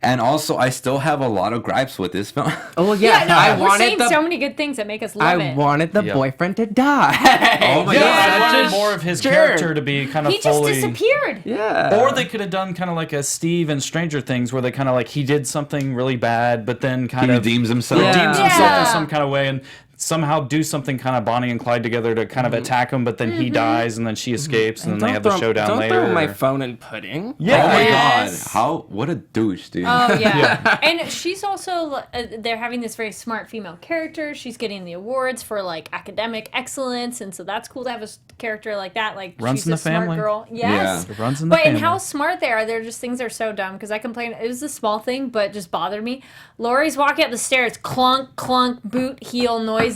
And also, I still have a lot of gripes with this film. oh yeah, no, I we're wanted saying the so many good things that make us love I it. wanted the Yep. boyfriend to die. Oh my Yeah, God. I wanted Just more of his jerk. character to be kind of He just fully. disappeared. Yeah. Or they could have done kind of like a Steve in Stranger Things, where they kind of like he did something really bad, but then He kind of redeems himself. redeems Yeah. himself Yeah. in some kind of way, and somehow do something kind of Bonnie and Clyde together to kind of attack him, but then he dies, and then she escapes, and then they have the showdown don't later. throw my phone in pudding. Yeah. Oh my Yes. God! What a douche, dude. Oh yeah. And she's also they're having this very smart female character. She's getting the awards for like academic excellence, and so that's cool to have a character like that. Like Runs she's in a the smart family. girl. Yes. It runs in the But in family. how smart they are, they're just things that are so dumb. Because I complained, it was a small thing, but just bothered me. Laurie's walking up the stairs, clunk, clunk, boot heel noises.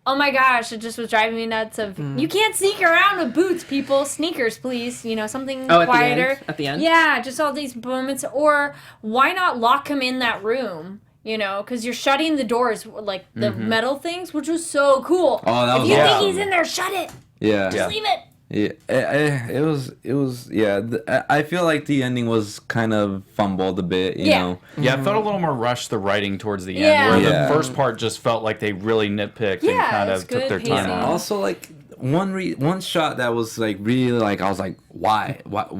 Oh my gosh, it just was driving me nuts. You can't sneak around with boots, people. Sneakers, please. Something Oh, at the quieter. end? At the end? Yeah, just all these moments. Or why not lock him in that room? Because you're shutting the doors, like the metal things, which was so cool. Oh, that if was you awesome. think he's in there, shut it. Yeah. Just leave it. Yeah, it was. Yeah, I feel like the ending was kind of fumbled a bit. You Yeah. know. Yeah, it felt a little more rushed, the writing towards the Yeah. end, where Yeah. the first part just felt like they really nitpicked and Yeah, kind it's of took good their time pacing. on. Also, like one shot that was like really like I was like, why? What?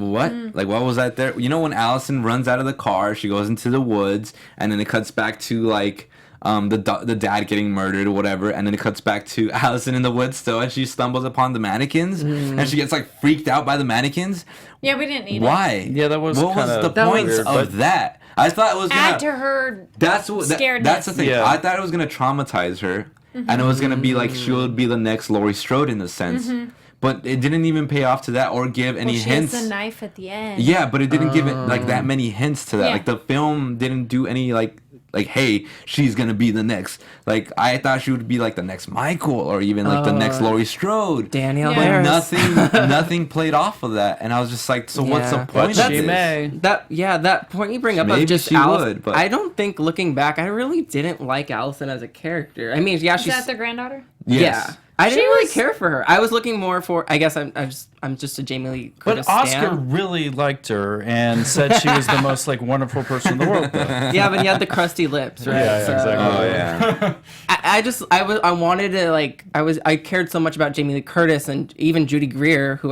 Like what was that there? When Allison runs out of the car, she goes into the woods, and then it cuts back to like the dad getting murdered or whatever, and then it cuts back to Allison in the woods still, and she stumbles upon the mannequins, and she gets like freaked out by the mannequins. Yeah, we didn't need it. Why? Yeah, that was what was kinda the point weird, of but- that? I thought it was gonna Add to her. That's what. That's the thing. Yeah. I thought it was gonna traumatize her, and it was gonna be like she would be the next Laurie Strode in a sense. But it didn't even pay off to that or give any She hints. has the knife at the end. Yeah, but it didn't give it like that many hints to that. Yeah. Like the film didn't do any like hey, she's gonna be the next. Like I thought she would be like the next Michael or even like the next Laurie Strode. Danielle Yeah. Harris. Nothing played off of that, and I was just like, so what's the Yeah. point But of she this? may. That point you bring up Maybe of just she Alice, would, but- I don't think looking back, I really didn't like Allison as a character. I mean, yeah, Is she's that the granddaughter? Yes. yeah. I didn't She really was- care for her. I was looking more for. I guess I'm just a Jamie Lee Curtis But Oscar stan. really liked her and said she was the most like wonderful person in the world. Though. Yeah, but you had the crusty lips, right? Yeah, exactly. Oh yeah. I wanted to like I cared so much about Jamie Lee Curtis and even Judy Greer, who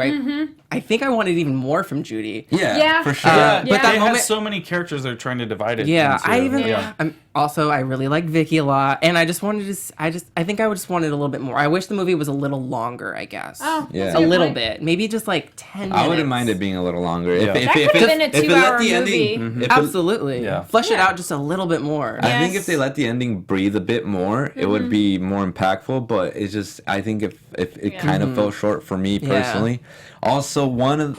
I think I wanted even more from Judy. Yeah. Yeah. For sure. Yeah, but that they moment- have so many characters they're trying to divide it. Yeah, into. I even Yeah. I really like Vicky a lot, and I just wanted to. I think I just wanted a little bit more. I wish the movie was a little longer. I guess. Oh, Yeah. that's a good little point. bit, maybe just like 10 minutes. I wouldn't mind it being a little longer. Yeah. That could have been a 2-hour movie. Absolutely. Yeah. Flesh it Yeah. out just a little bit more. I think Yes. if they let the ending breathe a bit more, it would be more impactful. But it's just, I think if it kind of fell short for me personally. Also,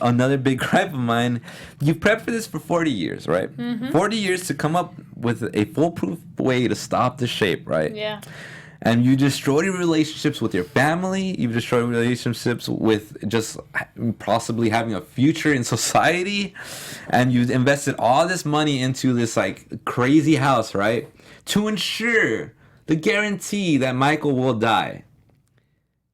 another big gripe of mine, you've prepped for this for 40 years, right? 40 years to come up with a foolproof way to stop the shape, right? Yeah. And you destroy your relationships with your family. You've destroyed relationships with just possibly having a future in society. And you've invested all this money into this like crazy house, right? To ensure the guarantee that Michael will die.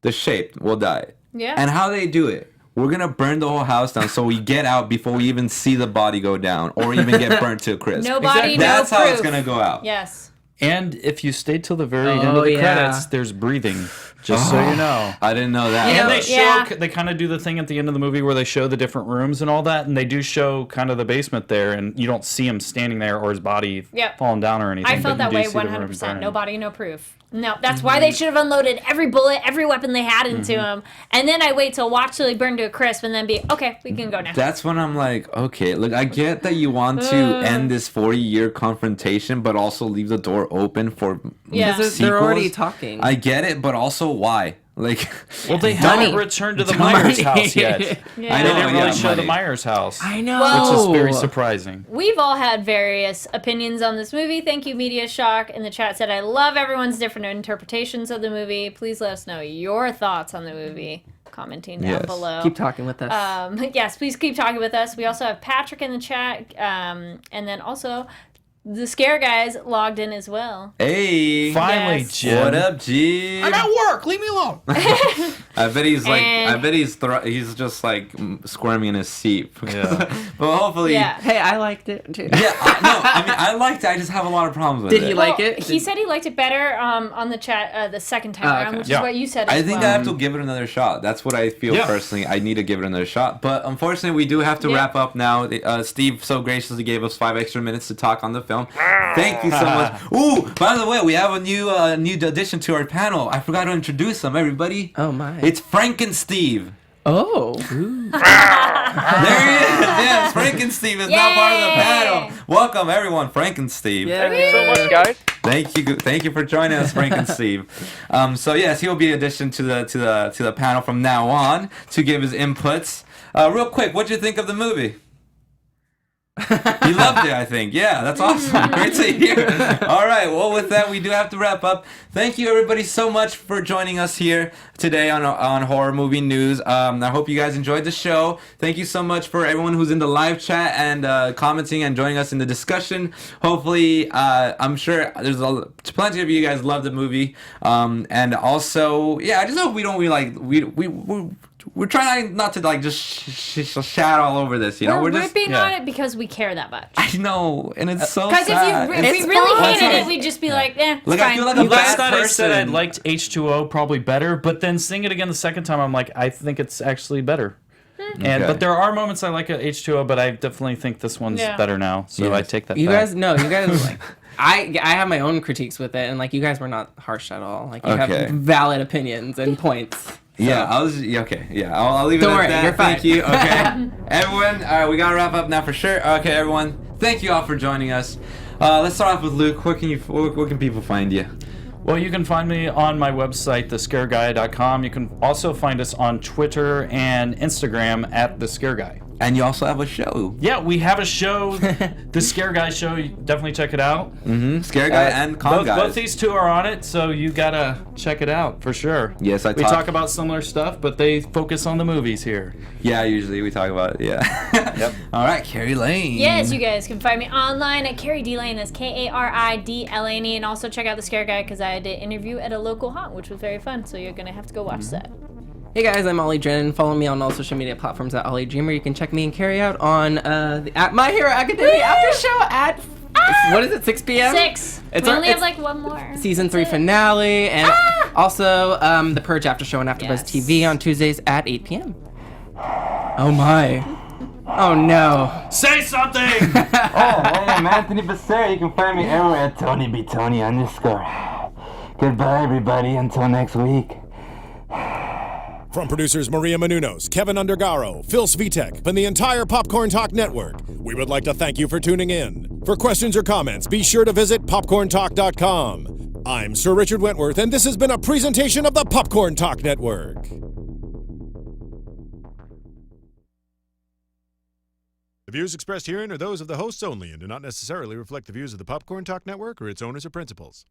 The shape will die. Yeah. And how they do it. We're going to burn the whole house down so we get out before we even see the body go down or even get burnt to a crisp. No body, That's no how proof. it's going to go out. Yes. And if you stay till the very end of the credits, there's breathing. Just so you know. I didn't know that. And but- they kind of do the thing at the end of the movie where they show the different rooms and all that, and they do show kind of the basement there, and you don't see him standing there or his body falling down or anything. I felt but that you way do see the room 100%. burn. No body, no proof. No, that's why they should have unloaded every bullet, every weapon they had into him. And then I wait till watch till he burned to a crisp and then be, okay, we can go now. That's when I'm like, okay, look, I get that you want to end this 40-year confrontation, but also leave the door open for Because they're already talking. I get it, but also why? Like, Well, they haven't returned to the Myers house yet. Yeah. I They know, didn't really show the money. Myers house. I know. Well- Which is very surprising. We've all had various opinions on this movie. Thank you, Media Shock. In the chat said, I love everyone's different interpretations of the movie. Please let us know your thoughts on the movie. Commenting down below. Keep talking with us. Yes, please keep talking with us. We also have Patrick in the chat. And then also, the Scare Guys logged in as well. Hey. Finally, Yes. Jim. What up, G? I'm at work. Leave me alone. I bet he's like, And- I bet he's just like squirming in his seat. Yeah. But hopefully. Yeah. Hey, I liked it too. Yeah, I liked it. I just have a lot of problems with Did it. you like it? He said he liked it better on the chat the second time around, okay. which Yeah. is what you said I as think well. I have to give it another shot. That's what I feel Yeah. personally. I need to give it another shot. But unfortunately, we do have to Yeah. wrap up now. Steve so graciously gave us 5 extra minutes to talk on the film. Thank you so much. Ooh, by the way, we have a new addition to our panel. I forgot to introduce him, everybody. Oh my. It's Frank and Steve. Oh. There he is. Yes, Frank and Steve is now part of the Yay. panel. Welcome, everyone. Frank and Steve. Thank you so much, guys. Thank you for joining us, Frank and Steve. So yes, he'll be addition to the panel from now on to give his inputs. Real quick, what'd you think of the movie? You loved it, I think. Yeah, that's awesome. Great to hear. All right, well, with that, we do have to wrap up. Thank you, everybody, so much for joining us here today on Horror Movie News. I hope you guys enjoyed the show. Thank you so much for everyone who's in the live chat and commenting and joining us in the discussion. Hopefully, I'm sure there's plenty of you guys love the movie. And also, yeah, I just hope we don't we're trying not to like just shout all over this, you know. We're just ripping on it because we care that much. I know, and it's so Because sad. if we really hated it, we'd just be like, eh, it's Like, I fine. feel like a Last bad night I said I person. liked H2O probably better, but then seeing it again the second time, I'm like, I think it's actually better. And Okay. but there are moments I like at H2O, but I definitely think this one's Yeah. better now. So Yes. I take that You back. guys know, you guys like I have my own critiques with it, and like you guys were not harsh at all. Like you Okay. have valid opinions and points. Yeah, okay. Yeah, I'll leave it Don't at worry, that. you're fine. Thank you. Okay, everyone. All right, we gotta wrap up now for sure. Okay, everyone. Thank you all for joining us. Let's start off with Luke. Where can people find you? Well, you can find me on my website, thescareguy.com. You can also find us on Twitter and Instagram at thescareguy. And you also have a show. Yeah, we have a show, The Scare Guy Show. You definitely check it out. Mm-hmm. Scare Guy and Con Guys. Both these two are on it, so you gotta check it out for sure. Yes, we talk about similar stuff, but they focus on the movies here. Yeah, usually we talk about it. Yeah. Yep. All right, Carrie Lane. Yes, you guys can find me online at Carrie D Lane. That's KARIDLANE. And also check out The Scare Guy because I did an interview at a local haunt, which was very fun. So you're going to have to go watch that. Hey guys, I'm Ollie Drennan. Follow me on all social media platforms at Ollie Dreamer. You can check me and Carrie out on at My Hero Academia after show at what is it, 6 p.m. 6. It's We our- only have it's like one more. Season 3 finale, and also the Purge after show on AfterBuzz Yes. TV on Tuesdays at 8 p.m. Oh my! Oh no! Say something! I'm Anthony Becerra. You can find me everywhere at TonyBTony_. Goodbye, everybody. Until next week. From producers Maria Menounos, Kevin Undergaro, Phil Svitek, and the entire Popcorn Talk Network, we would like to thank you for tuning in. For questions or comments, be sure to visit popcorntalk.com. I'm Sir Richard Wentworth, and this has been a presentation of the Popcorn Talk Network. The views expressed herein are those of the hosts only and do not necessarily reflect the views of the Popcorn Talk Network or its owners or principals.